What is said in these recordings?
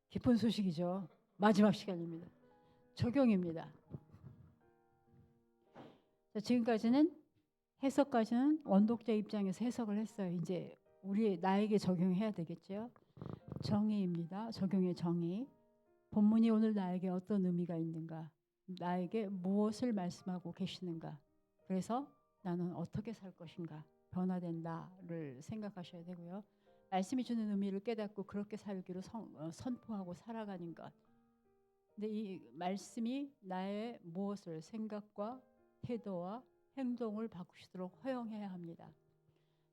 기쁜 소식이죠. 마지막 시간입니다. 적용입니다. 자, 지금까지는 해석까지는 원독자 입장에서 해석을 했어요. 이제 나에게 적용해야 되겠죠. 정의입니다. 적용의 정의. 본문이 오늘 나에게 어떤 의미가 있는가? 나에게 무엇을 말씀하고 계시는가? 그래서 나는 어떻게 살 것인가? 변화된다를 생각하셔야 되고요. 말씀이 주는 의미를 깨닫고 그렇게 살기로 선포하고 살아가는 것. 근데 이 말씀이 나의 무엇을 생각과 태도와 행동을 바꾸시도록 허용해야 합니다.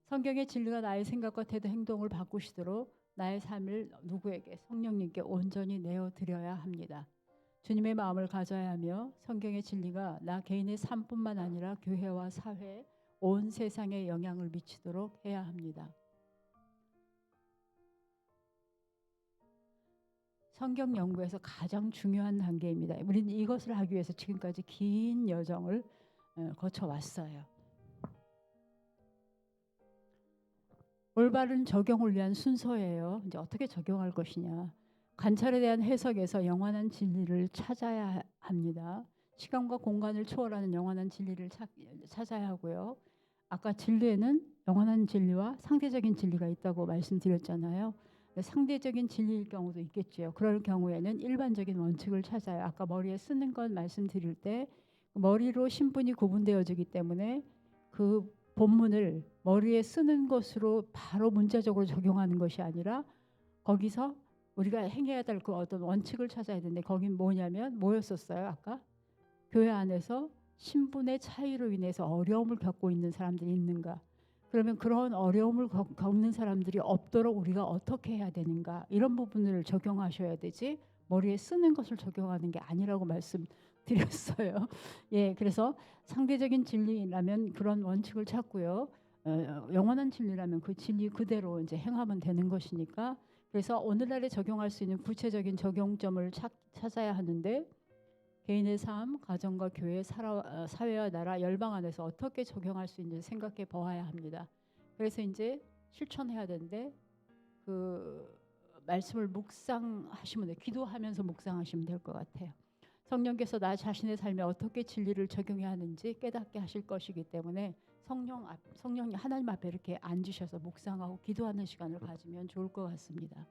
성경의 진리가 나의 생각과 태도, 행동을 바꾸시도록 나의 삶을 누구에게? 성령님께 온전히 내어드려야 합니다. 주님의 마음을 가져야 하며 성경의 진리가 나 개인의 삶뿐만 아니라 교회와 사회, 온 세상에 영향을 미치도록 해야 합니다. 성경 연구에서 가장 중요한 단계입니다. 우리는 이것을 하기 위해서 지금까지 긴 여정을 거쳐왔어요. 올바른 적용을 위한 순서예요. 이제 어떻게 적용할 것이냐. 관찰에 대한 해석에서 영원한 진리를 찾아야 합니다. 시간과 공간을 초월하는 영원한 진리를 찾아야 하고요. 아까 진리에는 영원한 진리와 상대적인 진리가 있다고 말씀드렸잖아요. 상대적인 진리일 경우도 있겠죠. 그럴 경우에는 일반적인 원칙을 찾아요. 아까 머리에 쓰는 것 말씀드릴 때 머리로 신분이 구분되어지기 때문에 그 본문을 머리에 쓰는 것으로 바로 문자적으로 적용하는 것이 아니라 거기서 우리가 행해야 될 그 어떤 원칙을 찾아야 되는데 거긴 뭐냐면 뭐였었어요? 아까 교회 안에서 신분의 차이로 인해서 어려움을 겪고 있는 사람들이 있는가? 그러면 그런 어려움을 겪는 사람들이 없도록 우리가 어떻게 해야 되는가? 이런 부분을 적용하셔야 되지 머리에 쓰는 것을 적용하는 게 아니라고 말씀드렸어요. 예, 그래서 상대적인 진리라면 그런 원칙을 찾고요. 영원한 진리라면 그 진리 그대로 이제 행하면 되는 것이니까 그래서 오늘날에 적용할 수 있는 구체적인 적용점을 찾아야 하는데 개인의 삶, 가정과 교회, 사회와 나라, 열방 안에서 어떻게 적용할 수 있는지 생각해 보아야 합니다. 그래서 이제 실천해야 되는데 그 말씀을 묵상하시면 돼요. 기도하면서 묵상하시면 될 것 같아요. 성령께서 나 자신의 삶에 어떻게 진리를 적용해야 하는지 깨닫게 하실 것이기 때문에 성령 하나님 앞에 이렇게 앉으셔서 묵상하고 기도하는 시간을 가지면 좋을 것 같습니다.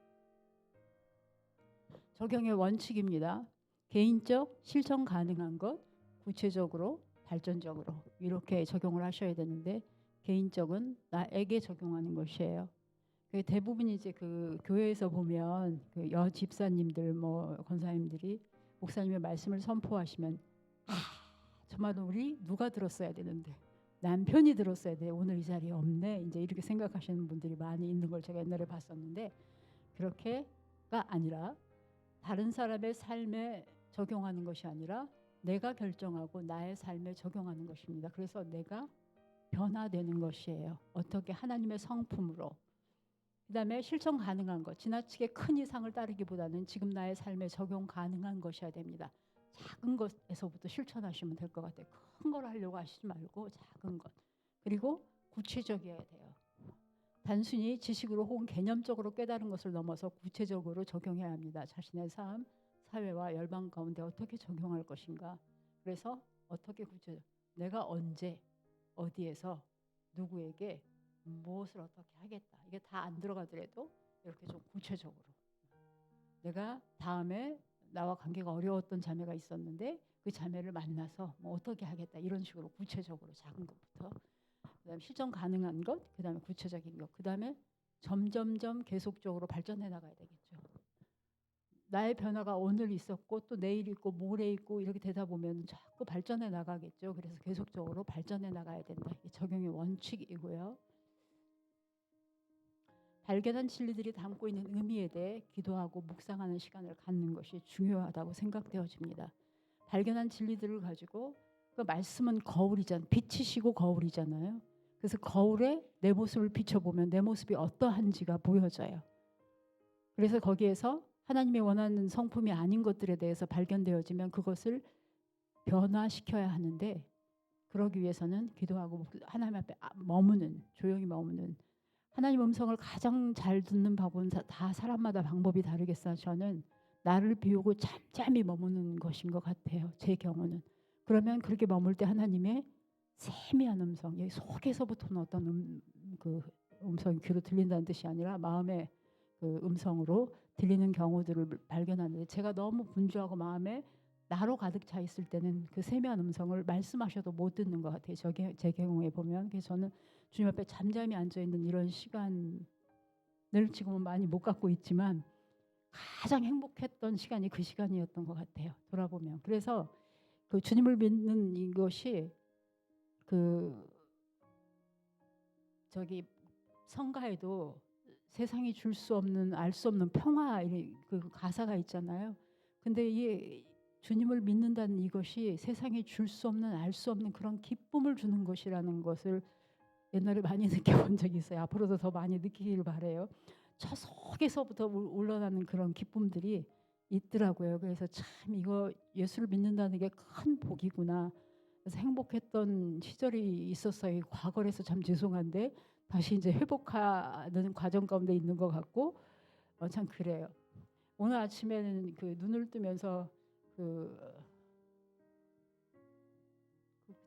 적용의 원칙입니다. 개인적, 실천 가능한 것, 구체적으로, 발전적으로 이렇게 적용을 하셔야 되는데 개인적은 나에게 적용하는 것이에요. 대부분 이제 그 교회에서 보면 그 집사님들 뭐 권사님들이 목사님의 말씀을 선포하시면 정말 우리 누가 들었어야 되는데 남편이 들었어야 돼. 오늘 이 자리에 없네. 이제 이렇게 생각하시는 분들이 많이 있는 걸 제가 옛날에 봤었는데 그렇게가 아니라 다른 사람의 삶에 적용하는 것이 아니라 내가 결정하고 나의 삶에 적용하는 것입니다. 그래서 내가 변화되는 것이에요. 어떻게 하나님의 성품으로. 그다음에 실천 가능한 것. 지나치게 큰 이상을 따르기보다는 지금 나의 삶에 적용 가능한 것이어야 됩니다. 작은 것에서부터 실천하시면 될 것 같아요. 큰 걸 하려고 하시지 말고 작은 것. 그리고 구체적이어야 돼요. 단순히 지식으로 혹은 개념적으로 깨달은 것을 넘어서 구체적으로 적용해야 합니다. 자신의 삶, 사회와 열방 가운데 어떻게 적용할 것인가. 그래서 어떻게 내가 언제 어디에서 누구에게 무엇을 어떻게 하겠다. 이게 다 안 들어가더라도 이렇게 좀 구체적으로 내가 다음에 나와 관계가 어려웠던 자매가 있었는데 그 자매를 만나서 뭐 어떻게 하겠다. 이런 식으로 구체적으로 작은 것부터 그다음에 실천 가능한 것, 그다음에 구체적인 것, 그다음에 점점점 계속적으로 발전해 나가야 되겠죠. 나의 변화가 오늘 있었고 또 내일 있고 모레 있고 이렇게 되다 보면 자꾸 발전해 나가겠죠. 그래서 계속적으로 발전해 나가야 된다. 이게 적용의 원칙이고요. 발견한 진리들이 담고 있는 의미에 대해 기도하고 묵상하는 시간을 갖는 것이 중요하다고 생각되어집니다. 발견한 진리들을 가지고 그 말씀은 거울이잖아요. 빛이시고 거울이잖아요. 그래서 거울에 내 모습을 비춰보면 내 모습이 어떠한지가 보여져요. 그래서 거기에서 하나님이 원하는 성품이 아닌 것들에 대해서 발견되어지면 그것을 변화시켜야 하는데 그러기 위해서는 기도하고 하나님 앞에 조용히 머무는 하나님 음성을 가장 잘 듣는 방법은 다 사람마다 방법이 다르겠어요. 저는 나를 비우고 잠잠히 머무는 것인 것 같아요. 제 경우는. 그러면 그렇게 머물 때 하나님의 세미한 음성, 여기 속에서부터는 어떤 그 음성이 귀로 들린다는 뜻이 아니라 마음의 그 음성으로 들리는 경우들을 발견하는데, 제가 너무 분주하고 마음에 나로 가득 차 있을 때는 그 세미한 음성을 말씀하셔도 못 듣는 것 같아요. 제 경우에 보면. 그래서 저는 주님 앞에 잠잠히 앉아 있는 이런 시간을 지금은 많이 못 갖고 있지만 가장 행복했던 시간이 그 시간이었던 것 같아요. 돌아보면. 그래서 그 주님을 믿는 이것이 그 저기 성가에도 세상이 줄 수 없는, 알 수 없는 평화, 그 가사가 있잖아요. 근데 이 주님을 믿는다는 이것이 세상이 줄 수 없는, 알 수 없는 그런 기쁨을 주는 것이라는 것을 옛날에 많이 느껴본 적이 있어요. 앞으로도 더 많이 느끼길 바래요. 저 속에서부터 올라가는 그런 기쁨들이 있더라고요. 그래서 참 이거 예수를 믿는다는 게 큰 복이구나. 그래서 행복했던 시절이 있었어요. 과거에서 참 죄송한데 다시 이제 회복하는 과정 가운데 있는 것 같고, 참 그래요. 오늘 아침에는 그 눈을 뜨면서 그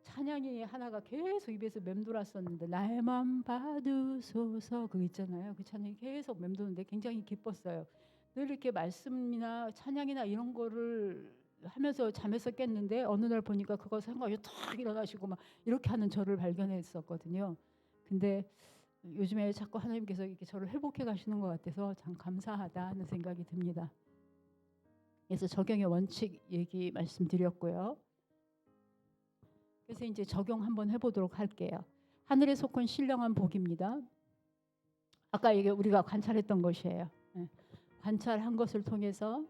찬양이 하나가 계속 입에서 맴돌았었는데, 날만 받으소서 그거 있잖아요. 그 찬양이 계속 맴도는데 굉장히 기뻤어요. 늘 이렇게 말씀이나 찬양이나 이런 거를 하면서 잠에서 깼는데 어느 날 보니까 그거 생각이 탁 일어나시고 막 이렇게 하는 저를 발견했었거든요. 근데 요즘에 자꾸 하나님께서 이렇게 저를 회복해 가시는 것 같아서 참 감사하다 하는 생각이 듭니다. 그래서 적용의 원칙 얘기 말씀드렸고요. 그래서 이제 적용 한번 해보도록 할게요. 하늘에 속한 신령한 복입니다. 아까 이게 우리가 관찰했던 것이에요. 관찰한 것을 통해서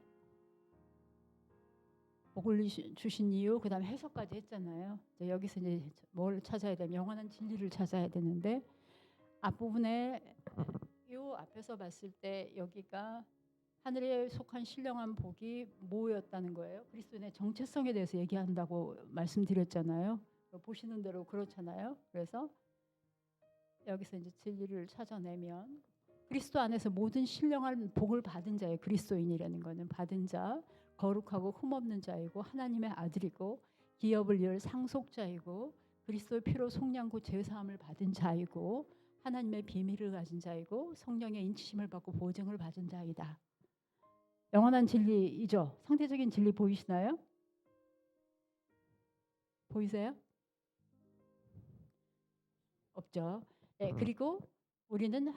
복을 주신 이유, 그 다음에 해석까지 했잖아요. 여기서 이제 뭘 찾아야 되면 영원한 진리를 찾아야 되는데, 앞부분에 이 앞에서 봤을 때 여기가 하늘에 속한 신령한 복이 뭐였다는 거예요? 그리스도인의 정체성에 대해서 얘기한다고 말씀드렸잖아요. 보시는 대로 그렇잖아요. 그래서 여기서 이제 진리를 찾아내면 그리스도 안에서 모든 신령한 복을 받은 자예요. 그리스도인이라는 거는 받은 자, 거룩하고 흠없는 자이고 하나님의 아들이고 기업을 이을 상속자이고 그리스도의 피로 속량고 제사함을 받은 자이고 하나님의 비밀을 가진 자이고 성령의 인치심을 받고 보증을 받은 자이다. 영원한 진리이죠. 상대적인 진리 보이시나요? 보이세요? 없죠. 네, 그리고 우리는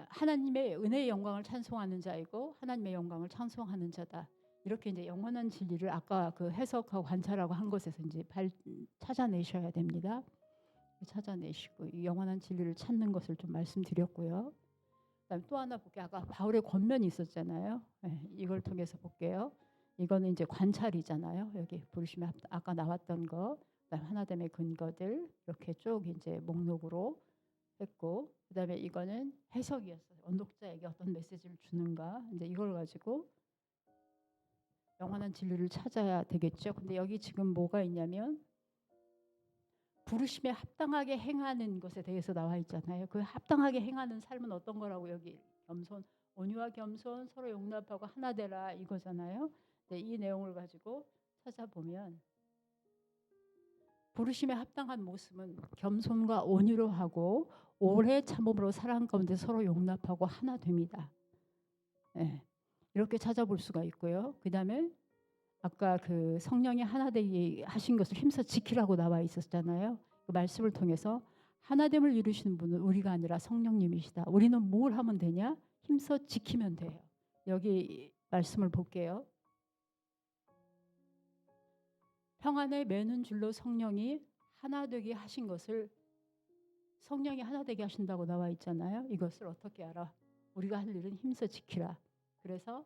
하나님의 은혜의 영광을 찬송하는 자이고 하나님의 영광을 찬송하는 자다. 이렇게 이제 영원한 진리를 아까 그 해석하고 관찰하고 한 것에서 이제 찾아내셔야 됩니다. 찾아내시고 이 영원한 진리를 찾는 것을 좀 말씀드렸고요. 그다음에 또 하나 볼게요. 아까 바울의 권면이 있었잖아요. 네, 이걸 통해서 볼게요. 이거는 이제 관찰이잖아요. 여기 보시면 아까 나왔던 거, 그다음 하나됨의 근거들 이렇게 쭉 이제 목록으로 했고, 그다음에 이거는 해석이었어요. 언독자에게 어떤 메시지를 주는가, 이제 이걸 가지고 영원한 진리를 찾아야 되겠죠. 근데 여기 지금 뭐가 있냐면 부르심에 합당하게 행하는 것에 대해서 나와 있잖아요. 그 합당하게 행하는 삶은 어떤 거라고, 여기 겸손, 온유와 겸손, 서로 용납하고 하나 되라 이거잖아요. 네, 이 내용을 가지고 찾아보면 부르심에 합당한 모습은 겸손과 온유로 하고 오래 참음으로 사랑 가운데 서로 용납하고 하나 됩니다. 네, 이렇게 찾아볼 수가 있고요. 그 다음에 아까 그 성령이 하나 되게 하신 것을 힘써 지키라고 나와 있었잖아요. 그 말씀을 통해서 하나됨을 이루시는 분은 우리가 아니라 성령님이시다. 우리는 뭘 하면 되냐? 힘써 지키면 돼요. 여기 말씀을 볼게요. 평안에 매는 줄로 성령이 하나 되게 하신 것을, 성령이 하나 되게 하신다고 나와 있잖아요. 이것을 어떻게 알아? 우리가 할 일은 힘써 지키라. 그래서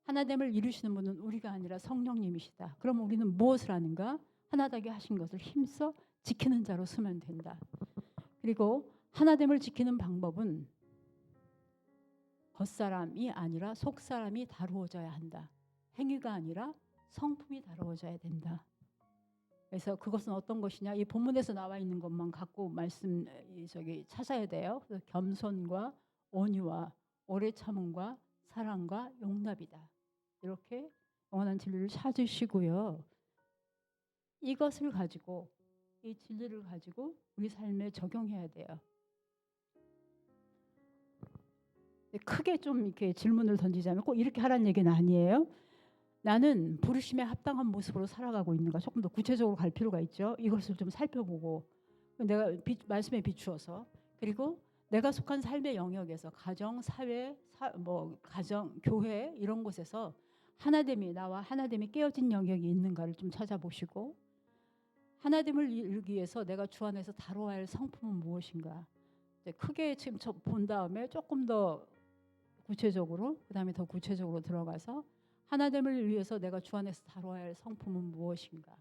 하나됨을 이루시는 분은 우리가 아니라 성령님이시다. 그럼 우리는 무엇을 하는가? 하나되게 하신 것을 힘써 지키는 자로 서면 된다. 그리고 하나됨을 지키는 방법은 겉사람이 아니라 속사람이 다루어져야 한다. 행위가 아니라 성품이 다루어져야 된다. 그래서 그것은 어떤 것이냐? 이 본문에서 나와 있는 것만 갖고 찾아야 돼요. 그래서 겸손과 온유와 오래 참음과 사랑과 용납이다. 이렇게 영원한 진리를 찾으시고요. 이것을 가지고 이 진리를 가지고 우리 삶에 적용해야 돼요. 크게 좀 이렇게 질문을 던지자면 꼭 이렇게 하라는 얘기는 아니에요. 나는 부르심에 합당한 모습으로 살아가고 있는가? 조금 더 구체적으로 갈 필요가 있죠. 이것을 좀 살펴보고 내가 말씀에 비추어서, 그리고 내가 속한 삶의 영역에서 가정, 사회, 가정, 교회 이런 곳에서 나와 하나됨이 깨어진 영역이 있는가를 좀 찾아보시고, 하나됨을 이루기 위해서 내가 주 안에서 다뤄야 할 성품은 무엇인가? 크게 지금 본 다음에 조금 더 구체적으로, 그다음에 더 구체적으로 들어가서 하나됨을 위해서 내가 주 안에서 다뤄야 할 성품은 무엇인가?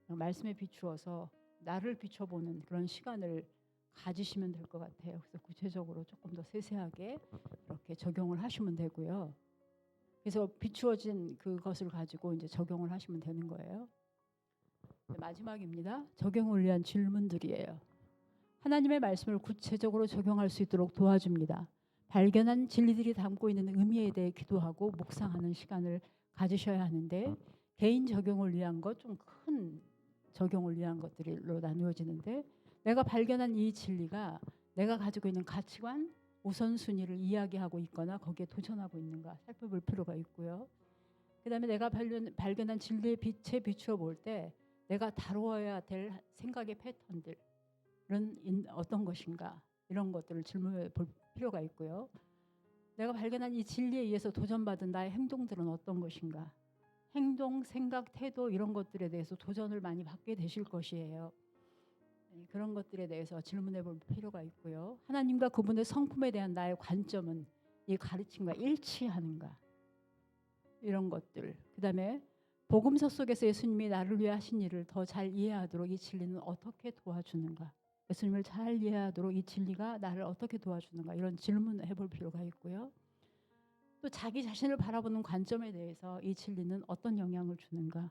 말씀에 비추어서 나를 비춰보는 그런 시간을 가지시면 될 것 같아요. 그래서 구체적으로 조금 더 세세하게 이렇게 적용을 하시면 되고요. 그래서 비추어진 그것을 가지고 이제 적용을 하시면 되는 거예요. 마지막입니다. 적용을 위한 질문들이에요. 하나님의 말씀을 구체적으로 적용할 수 있도록 도와줍니다. 발견한 진리들이 담고 있는 의미에 대해 기도하고 묵상하는 시간을 가지셔야 하는데, 개인 적용을 위한 것, 좀 큰 적용을 위한 것들로 나누어지는데, 내가 발견한 이 진리가 내가 가지고 있는 가치관, 우선순위를 이야기하고 있거나 거기에 도전하고 있는가 살펴볼 필요가 있고요. 그 다음에 내가 발견한 진리의 빛에 비추어 볼 때 내가 다루어야 될 생각의 패턴들은 어떤 것인가, 이런 것들을 질문해 볼 필요가 있고요. 내가 발견한 이 진리에 의해서 도전받은 나의 행동들은 어떤 것인가. 행동, 생각, 태도 이런 것들에 대해서 도전을 많이 받게 되실 것이에요. 그런 것들에 대해서 질문해 볼 필요가 있고요. 하나님과 그분의 성품에 대한 나의 관점은 이 가르침과 일치하는가, 이런 것들. 그 다음에 복음서 속에서 예수님이 나를 위해 하신 일을 더 잘 이해하도록 이 진리는 어떻게 도와주는가, 예수님을 잘 이해하도록 이 진리가 나를 어떻게 도와주는가, 이런 질문을 해볼 필요가 있고요. 또 자기 자신을 바라보는 관점에 대해서 이 진리는 어떤 영향을 주는가.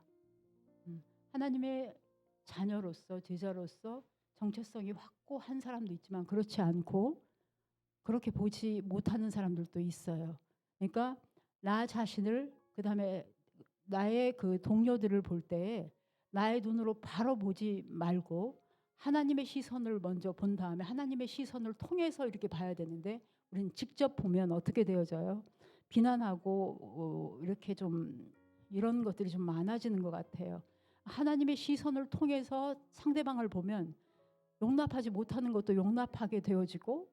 하나님의 자녀로서, 제자로서 정체성이 확고한 사람도 있지만 그렇지 않고 그렇게 보지 못하는 사람들도 있어요. 그러니까 나 자신을, 그 다음에 나의 그 동료들을 볼 때 나의 눈으로 바로 보지 말고 하나님의 시선을 먼저 본 다음에 하나님의 시선을 통해서 이렇게 봐야 되는데, 우리는 직접 보면 어떻게 되어져요? 비난하고 이렇게 좀 이런 것들이 좀 많아지는 것 같아요. 하나님의 시선을 통해서 상대방을 보면 용납하지 못하는 것도 용납하게 되어지고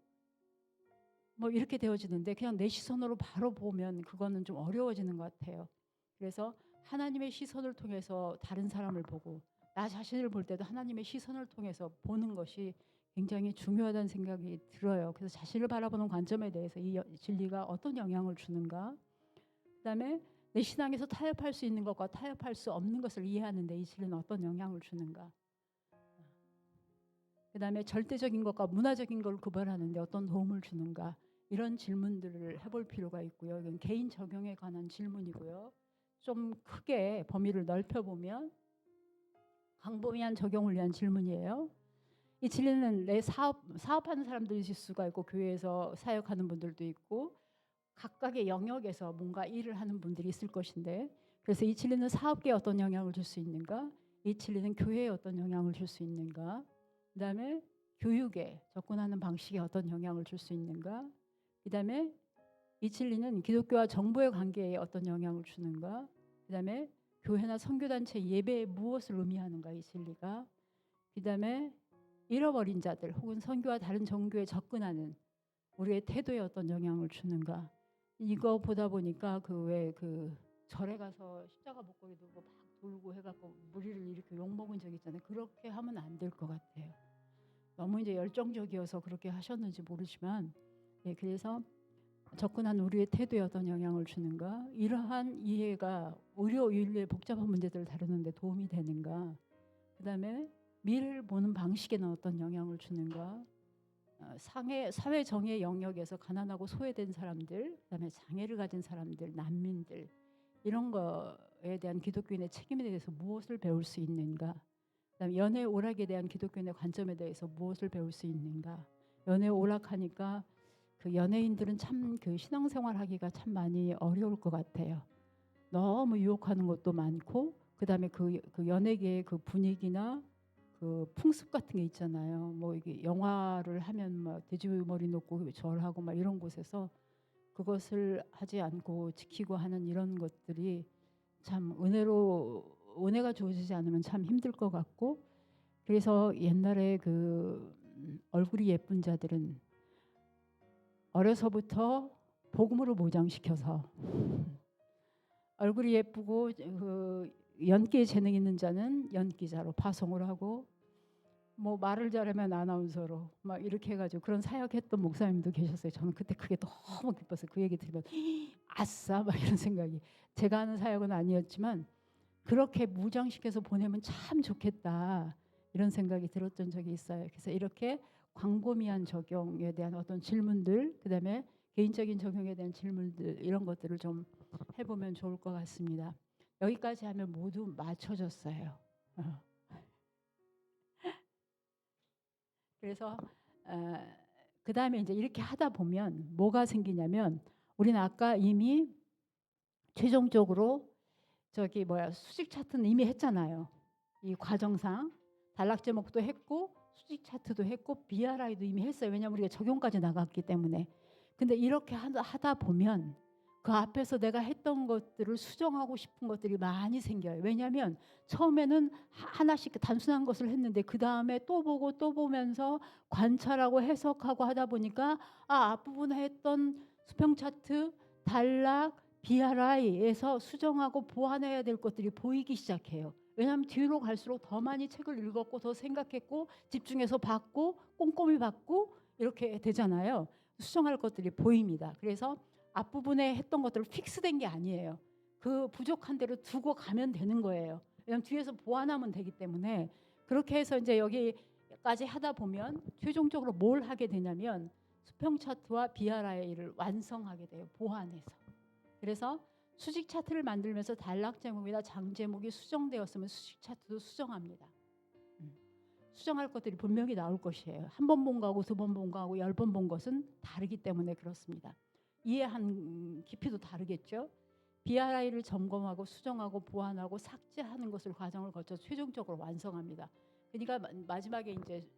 이렇게 되어지는데, 그냥 내 시선으로 바로 보면 그거는 좀 어려워지는 것 같아요. 그래서 하나님의 시선을 통해서 다른 사람을 보고 나 자신을 볼 때도 하나님의 시선을 통해서 보는 것이 굉장히 중요하다는 생각이 들어요. 그래서 자신을 바라보는 관점에 대해서 이 진리가 어떤 영향을 주는가, 그다음에 내 신앙에서 타협할 수 있는 것과 타협할 수 없는 것을 이해하는데 이 진리는 어떤 영향을 주는가, 그다음에 절대적인 것과 문화적인 걸 구별하는데 어떤 도움을 주는가, 이런 질문들을 해볼 필요가 있고요. 이건 개인 적용에 관한 질문이고요. 좀 크게 범위를 넓혀보면 광범위한 적용을 위한 질문이에요. 이 진리는 내 사업하는 사람들이 있을 수가 있고, 교회에서 사역하는 분들도 있고, 각각의 영역에서 뭔가 일을 하는 분들이 있을 것인데, 그래서 이 진리는 사업계에 어떤 영향을 줄 수 있는가, 이 진리는 교회에 어떤 영향을 줄 수 있는가, 그 다음에 교육에 접근하는 방식에 어떤 영향을 줄 수 있는가, 그 다음에 이 진리는 기독교와 정부의 관계에 어떤 영향을 주는가, 그 다음에 교회나 선교단체 예배에 무엇을 의미하는가, 이 진리가. 그 다음에 잃어버린 자들 혹은 선교와 다른 종교에 접근하는 우리의 태도에 어떤 영향을 주는가. 이거 보다 보니까 그 절에 가서 십자가 목걸이 들고 막 돌고 해갖고 무리를 이렇게 욕먹은 적 있잖아요. 그렇게 하면 안 될 것 같아요. 너무 이제 열정적이어서 그렇게 하셨는지 모르지만, 그래서 접근한 우리의 태도에 어떤 영향을 주는가, 이러한 이해가 의료윤리의 복잡한 문제들을 다루는데 도움이 되는가, 그 다음에 미래를 보는 방식에는 어떤 영향을 주는가, 사회 정의 영역에서 가난하고 소외된 사람들, 그 다음에 장애를 가진 사람들, 난민들, 이런 거에 대한 기독교인의 책임에 대해서 무엇을 배울 수 있는가, 그다음에 연애 오락에 대한 기독교인의 관점에 대해서 무엇을 배울 수 있는가. 연애 오락하니까 그 연예인들은 참 그 신앙생활하기가 참 많이 어려울 것 같아요. 너무 유혹하는 것도 많고 그다음에 그 연예계의 그 분위기나 그 풍습 같은 게 있잖아요. 뭐 이게 영화를 하면 막 돼지머리 놓고 절하고 막 이런 곳에서 그것을 하지 않고 지키고 하는 이런 것들이 참 은혜가 주어지지 않으면 참 힘들 것 같고 그래서 옛날에 그 얼굴이 예쁜 자들은 어려서부터 복음으로 모장시켜서 얼굴이 예쁘고 그 연기에 재능 있는 자는 연기자로 파송을 하고 뭐 말을 잘하면 아나운서로 막 이렇게 해가지고 그런 사역했던 목사님도 계셨어요. 저는 그때 그게 너무 기뻤어요. 그 얘기 들으면 아싸 막 이런 생각이. 제가 하는 사역은 아니었지만 그렇게 무장시켜서 보내면 참 좋겠다 이런 생각이 들었던 적이 있어요. 그래서 이렇게 광범위한 적용에 대한 어떤 질문들 그다음에 개인적인 적용에 대한 질문들 이런 것들을 좀 해보면 좋을 것 같습니다. 여기까지 하면 모두 맞춰졌어요. 그래서 그 다음에 이제 이렇게 하다 보면 뭐가 생기냐면 우리는 아까 이미 최종적으로 저기 수직 차트는 이미 했잖아요. 이 과정상 단락 제목도 했고 수직 차트도 했고 BRI도 이미 했어요. 왜냐하면 우리가 적용까지 나갔기 때문에. 근데 이렇게 하다 보면 그 앞에서 내가 했던 것들을 수정하고 싶은 것들이 많이 생겨요. 왜냐하면 처음에는 하나씩 단순한 것을 했는데 그 다음에 또 보고 또 보면서 관찰하고 해석하고 하다 보니까 앞부분에 했던 수평 차트, 단락, BRI에서 수정하고 보완해야 될 것들이 보이기 시작해요. 왜냐하면 뒤로 갈수록 더 많이 책을 읽었고 더 생각했고 집중해서 봤고 꼼꼼히 봤고 이렇게 되잖아요. 수정할 것들이 보입니다. 그래서 앞부분에 했던 것들을 픽스된 게 아니에요. 그 부족한 대로 두고 가면 되는 거예요. 왜냐하면 뒤에서 보완하면 되기 때문에 그렇게 해서 이제 여기까지 하다 보면 최종적으로 뭘 하게 되냐면 수평 차트와 BRI를 완성하게 돼요. 보완해서. 그래서 수직 차트를 만들면서 단락 제목이나 장 제목이 수정되었으면 수직 차트도 수정합니다. 수정할 것들이 분명히 나올 것이에요. 한 번 본 거하고 두 번 본 거하고 10번 본 것은 다르기 때문에 그렇습니다. 이해한 깊이도 다르겠죠. BRI를 점검하고 수정하고 보완하고 삭제하는 것을 과정을 거쳐 최종적으로 완성합니다. 그러니까 마지막에 이제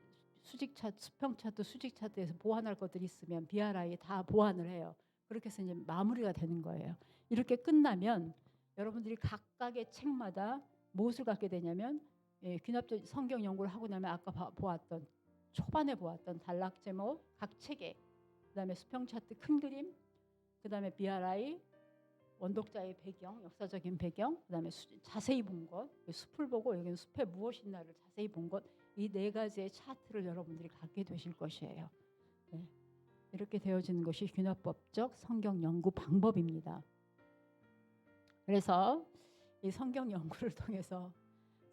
수직 차트, 수평 차트, 수직 차트에서 보완할 것들이 있으면 BRI에 다 보완을 해요. 그렇게 해서 이제 마무리가 되는 거예요. 이렇게 끝나면 여러분들이 각각의 책마다 무엇을 갖게 되냐면 귀납적 성경 연구를 하고 나면 아까 보았던 초반에 보았던 단락 제목 각 책에 그다음에 수평 차트 큰 그림 그다음에 BRI 원독자의 배경 역사적인 배경 그다음에 자세히 본 것 숲을 보고 여기는 숲에 무엇이 있나를 자세히 본 것 이 네 가지의 차트를 여러분들이 갖게 되실 것이에요. 네. 이렇게 되어지는 것이 귀납법적 성경 연구 방법입니다. 그래서 이 성경 연구를 통해서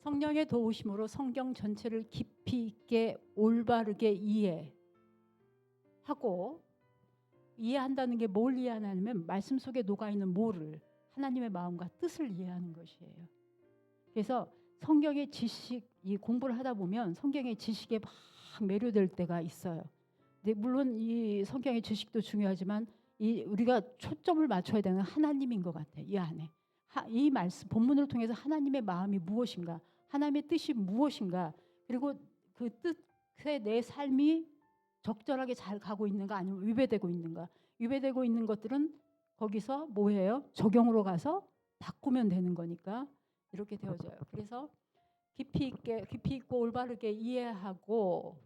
성령의 도우심으로 성경 전체를 깊이 있게 올바르게 이해하고 이해한다는 게 뭘 이해하냐면 말씀 속에 녹아있는 뭐를 하나님의 마음과 뜻을 이해하는 것이에요. 그래서 성경의 지식 이 공부를 하다 보면 성경의 지식에 막 매료될 때가 있어요. 근데 물론 이 성경의 지식도 중요하지만 우리가 초점을 맞춰야 되는 하나님인 것 같아요. 이 안에 이 말씀 본문을 통해서 하나님의 마음이 무엇인가 하나님의 뜻이 무엇인가 그리고 그 뜻에 내 삶이 적절하게 잘 가고 있는가 아니면 위배되고 있는가 위배되고 있는 것들은 거기서 뭐예요? 적용으로 가서 바꾸면 되는 거니까 이렇게 되어져요. 그래서 깊이 있고 올바르게 이해하고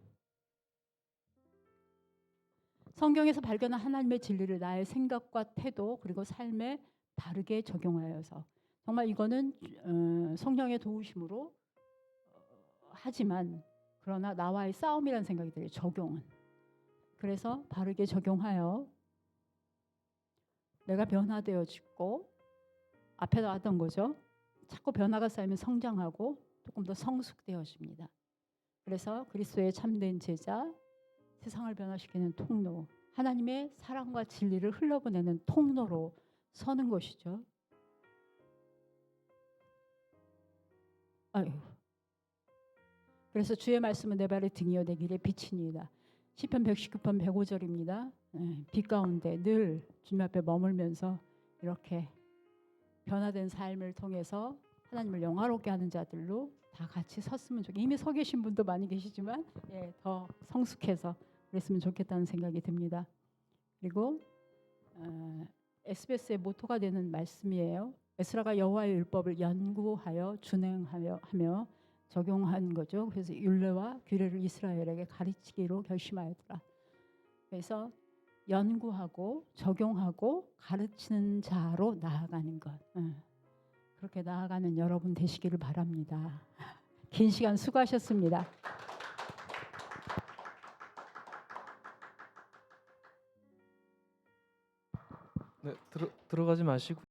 성경에서 발견한 하나님의 진리를 나의 생각과 태도 그리고 삶에 바르게 적용하여서 정말 이거는 성령의 도우심으로 하지만 그러나 나와의 싸움이라는 생각이 들어요. 적용은. 그래서 바르게 적용하여 내가 변화되어지고 앞에 나왔던 거죠. 자꾸 변화가 쌓이면 성장하고 조금 더 성숙되어집니다. 그래서 그리스도의 참된 제자, 세상을 변화시키는 통로, 하나님의 사랑과 진리를 흘러보내는 통로로 서는 것이죠. 아유. 그래서 주의 말씀은 내 발의 등이요 내 길의 빛이니이다. 시편 119편 105절입니다. 빛 가운데 늘 주님 앞에 머물면서 이렇게 변화된 삶을 통해서 하나님을 영화롭게 하는 자들로 다 같이 섰으면 좋겠. 이미 서 계신 분도 많이 계시지만 더 성숙해서 그랬으면 좋겠다는 생각이 듭니다. 그리고 SBS의 모토가 되는 말씀이에요. 에스라가 여호와의 율법을 연구하여 준행하며 적용한 거죠. 그래서 율례와 규례를 이스라엘에게 가르치기로 결심하였더라. 그래서 연구하고 적용하고 가르치는 자로 나아가는 것. 그렇게 나아가는 여러분 되시기를 바랍니다. 긴 시간 수고하셨습니다. 네, 들어가지 마시고